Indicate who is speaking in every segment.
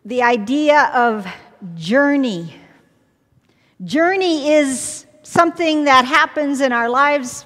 Speaker 1: the idea of journey. Journey is something that happens in our lives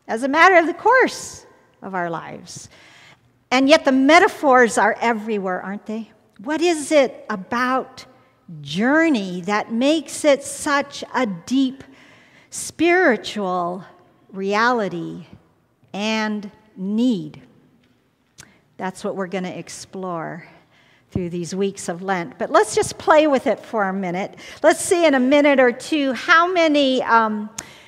Speaker 1: as a matter of the course of our lives. And yet the metaphors are everywhere, aren't they? What is it about journey that makes it such a deep spiritual reality and need? That's what we're going to explore through these weeks of Lent. But let's just play with it for a minute. Let's see in a minute or two how many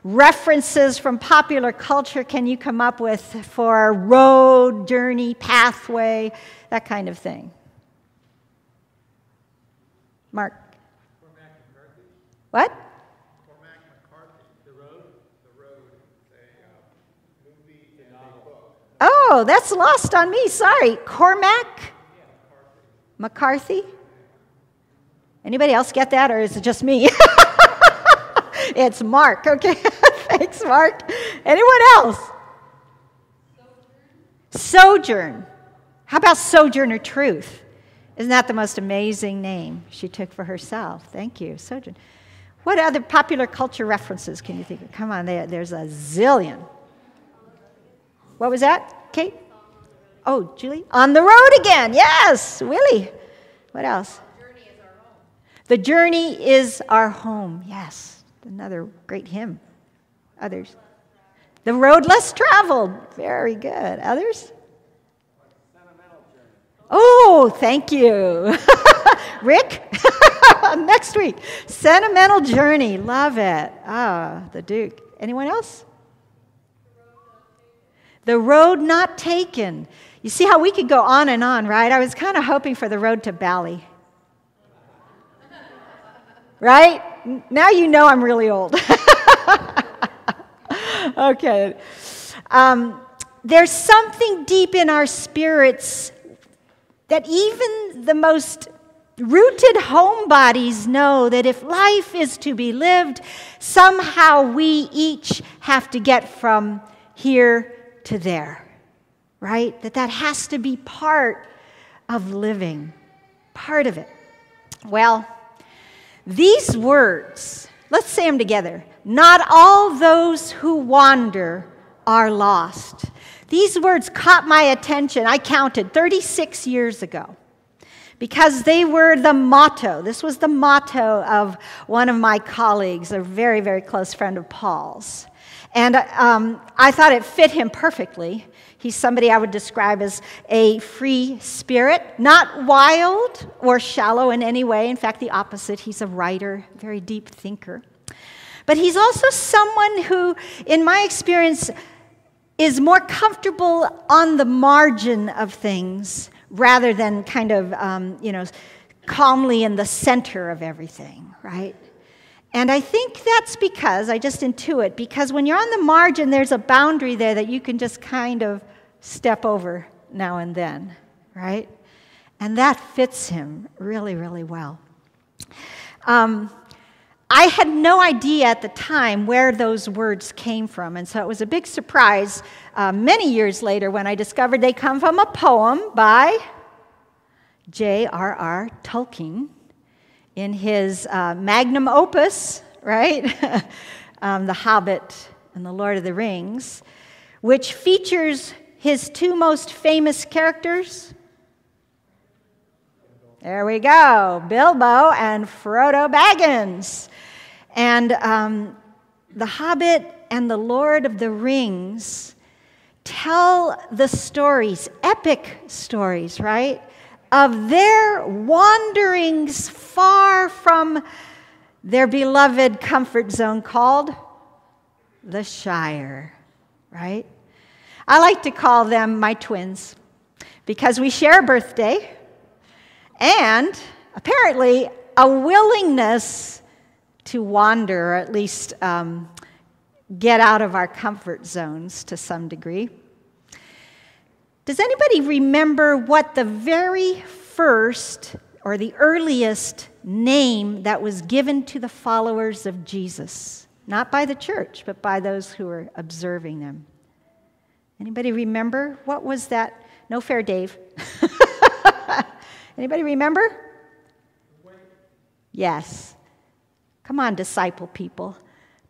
Speaker 1: references from popular culture can you come up with for road, journey, pathway, that kind of thing. Mark.
Speaker 2: Cormac McCarthy.
Speaker 1: What?
Speaker 2: Cormac McCarthy. The Road. It's a movie and a book.
Speaker 1: Oh, that's lost on me. Sorry. Cormac McCarthy. Anybody else get that, or is it just me? It's Mark. Okay. Thanks, Mark. Anyone else? Sojourn. How about Sojourner Truth? Isn't that the most amazing name she took for herself? Thank you, Sojourn. What other popular culture references can you think of? Come on, there's a zillion. What was that, Kate? Oh, Julie? On the road again. Yes, Willie. What else? The journey is our home. Yes, another great hymn. Others? The road less traveled. Very good. Others? Oh, thank you. Rick? Next week. Sentimental Journey. Love it. Ah, the Duke. Anyone else? The Road Not Taken. You see how we could go on and on, right? I was kind of hoping for the road to Bali. Right? Now you know I'm really old. Okay. There's something deep in our spirits that even the most rooted homebodies know that if life is to be lived, somehow we each have to get from here to there, right? That has to be part of living, part of it. Well, these words, let's say them together. Not all those who wander are lost. These words caught my attention. I counted 36 years ago because they were the motto. This was the motto of one of my colleagues, a very, very close friend of Paul's. And I thought it fit him perfectly. He's somebody I would describe as a free spirit, not wild or shallow in any way. In fact, the opposite. He's a writer, very deep thinker. But he's also someone who, in my experience, is more comfortable on the margin of things rather than kind of, calmly in the center of everything, right? And I think that's because, I just intuit, because when you're on the margin, there's a boundary there that you can just kind of step over now and then, right? And that fits him really, really well. I had no idea at the time where those words came from, and so it was a big surprise many years later when I discovered they come from a poem by J.R.R. Tolkien in his magnum opus, right? The Hobbit and the Lord of the Rings, which features his two most famous characters. There we go, Bilbo and Frodo Baggins. And The Hobbit and the Lord of the Rings tell the stories, epic stories, right, of their wanderings far from their beloved comfort zone called the Shire, right? I like to call them my twins because we share a birthday and apparently a willingness to wander, or at least get out of our comfort zones to some degree. Does anybody remember what the very first or the earliest name that was given to the followers of Jesus? Not by the church, but by those who were observing them. Anybody remember? What was that? No fair, Dave. Anybody remember? Yes. Come on, disciple people.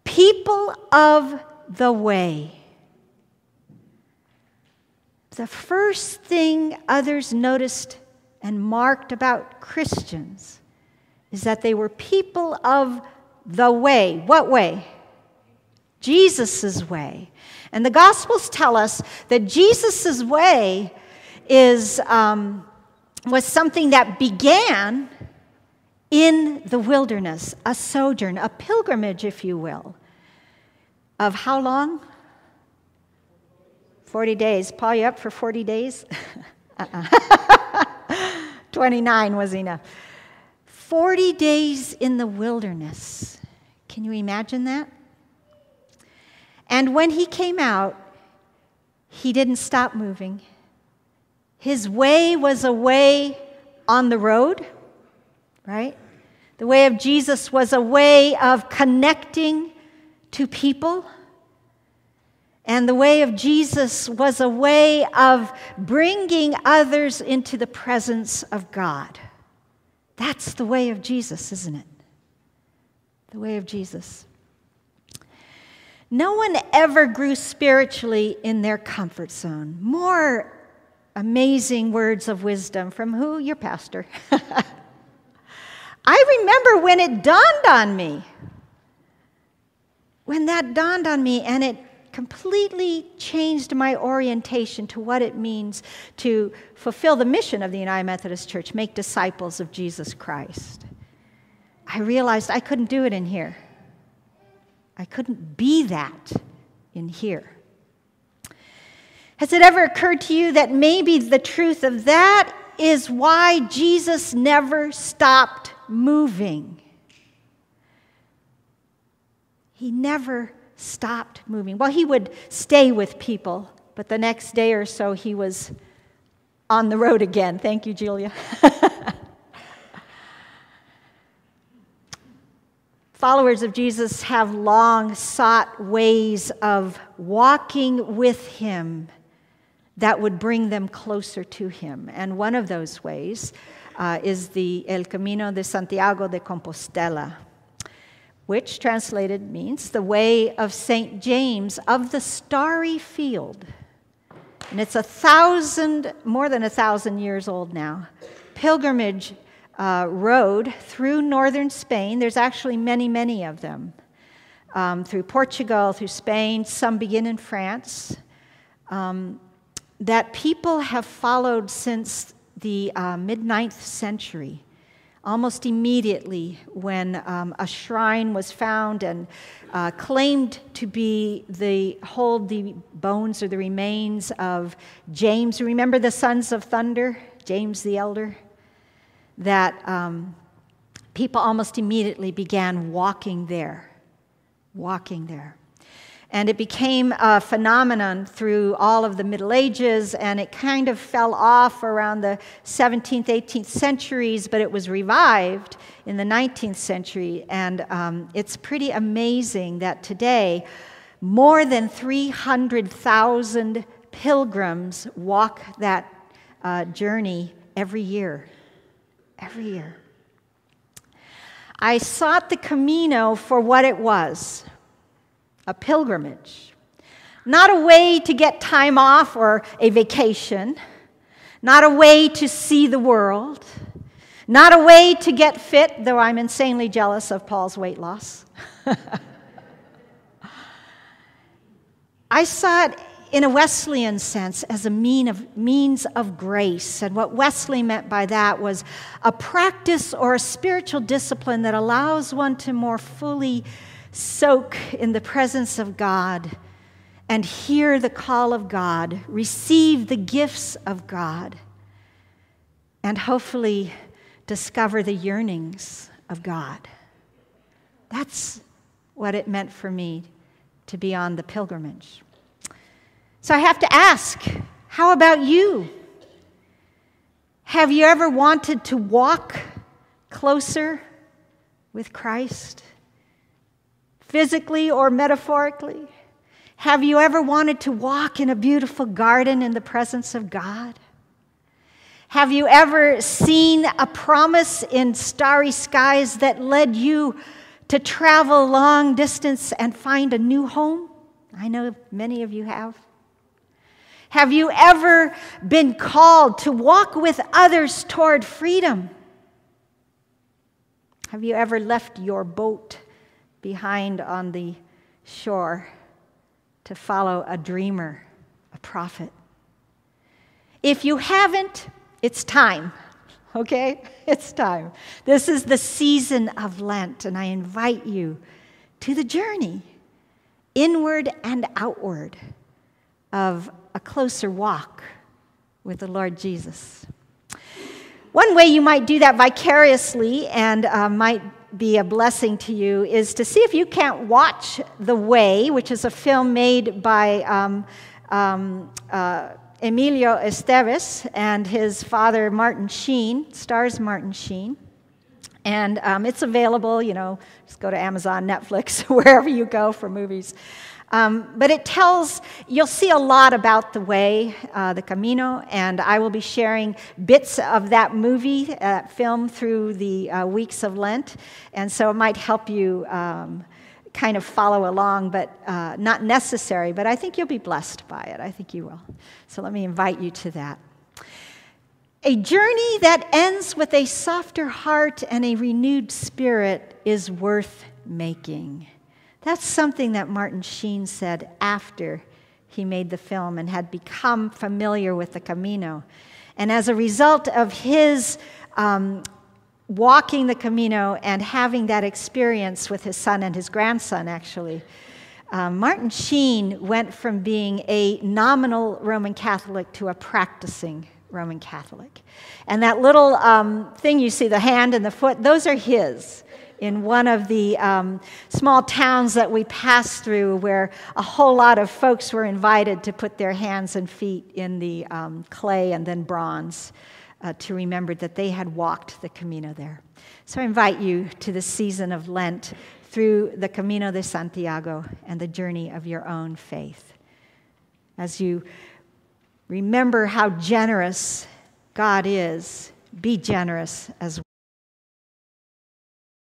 Speaker 1: People of the way. The first thing others noticed and marked about Christians is that they were people of the way. What way? Jesus' way. And the Gospels tell us that Jesus' way was something that began in the wilderness, a sojourn, a pilgrimage, if you will, of how long? 40 days. Paul, you up for 40 days? 29 was enough. 40 days in the wilderness. Can you imagine that? And when he came out, he didn't stop moving. His way was a way on the road, right? The way of Jesus was a way of connecting to people. And the way of Jesus was a way of bringing others into the presence of God. That's the way of Jesus, isn't it? The way of Jesus. No one ever grew spiritually in their comfort zone. More amazing words of wisdom from who? Your pastor. I remember when it dawned on me. When that dawned on me, and it completely changed my orientation to what it means to fulfill the mission of the United Methodist Church, make disciples of Jesus Christ. I realized I couldn't do it in here. I couldn't be that in here. Has it ever occurred to you that maybe the truth of that is why Jesus never stopped moving? He never stopped moving. Well, he would stay with people, but the next day or so he was on the road again. Thank you, Julia. Followers of Jesus have long sought ways of walking with him that would bring them closer to him. And one of those ways is the El Camino de Santiago de Compostela, which translated means the way of St. James of the Starry Field. And it's more than 1,000 years old now. Pilgrimage road through northern Spain. There's actually many, many of them. Through Portugal, through Spain, some begin in France. That people have followed since the mid-9th century. Almost immediately when a shrine was found and claimed to hold the bones or the remains of James. Remember the sons of thunder? James the elder? That people almost immediately began walking there. And it became a phenomenon through all of the Middle Ages, and it kind of fell off around the 17th, 18th centuries, but it was revived in the 19th century. And it's pretty amazing that today, more than 300,000 pilgrims walk that journey every year. Every year. I sought the Camino for what it was. A pilgrimage. Not a way to get time off or a vacation. Not a way to see the world. Not a way to get fit, though I'm insanely jealous of Paul's weight loss. I saw it in a Wesleyan sense as a means of grace. And what Wesley meant by that was a practice or a spiritual discipline that allows one to more fully soak in the presence of God and hear the call of God, receive the gifts of God, and hopefully discover the yearnings of God. That's what it meant for me to be on the pilgrimage. So I have to ask, how about you? Have you ever wanted to walk closer with Christ? Physically or metaphorically? Have you ever wanted to walk in a beautiful garden in the presence of God? Have you ever seen a promise in starry skies that led you to travel long distance and find a new home? I know many of you have. Have you ever been called to walk with others toward freedom? Have you ever left your boat behind on the shore to follow a dreamer, a prophet? If you haven't, it's time, okay? It's time. This is the season of Lent, and I invite you to the journey, inward and outward, of a closer walk with the Lord Jesus. One way you might do that vicariously and might be a blessing to you is to see if you can't watch The Way, which is a film made by Emilio Estevez and his father Martin Sheen, stars Martin Sheen. And it's available, just go to Amazon, Netflix, wherever you go for movies. But it tells, you'll see a lot about the way, the Camino, and I will be sharing bits of that movie, that film, through the weeks of Lent. And so it might help you kind of follow along, but not necessary. But I think you'll be blessed by it. I think you will. So let me invite you to that. A journey that ends with a softer heart and a renewed spirit is worth making. That's something that Martin Sheen said after he made the film and had become familiar with the Camino. And as a result of his walking the Camino and having that experience with his son and his grandson, actually, Martin Sheen went from being a nominal Roman Catholic to a practicing Roman Catholic. And that little thing you see, the hand and the foot, those are his, in one of the small towns that we passed through, where a whole lot of folks were invited to put their hands and feet in the clay and then bronze to remember that they had walked the Camino there. So I invite you to the season of Lent through the Camino de Santiago and the journey of your own faith. As you remember how generous God is, be generous as well.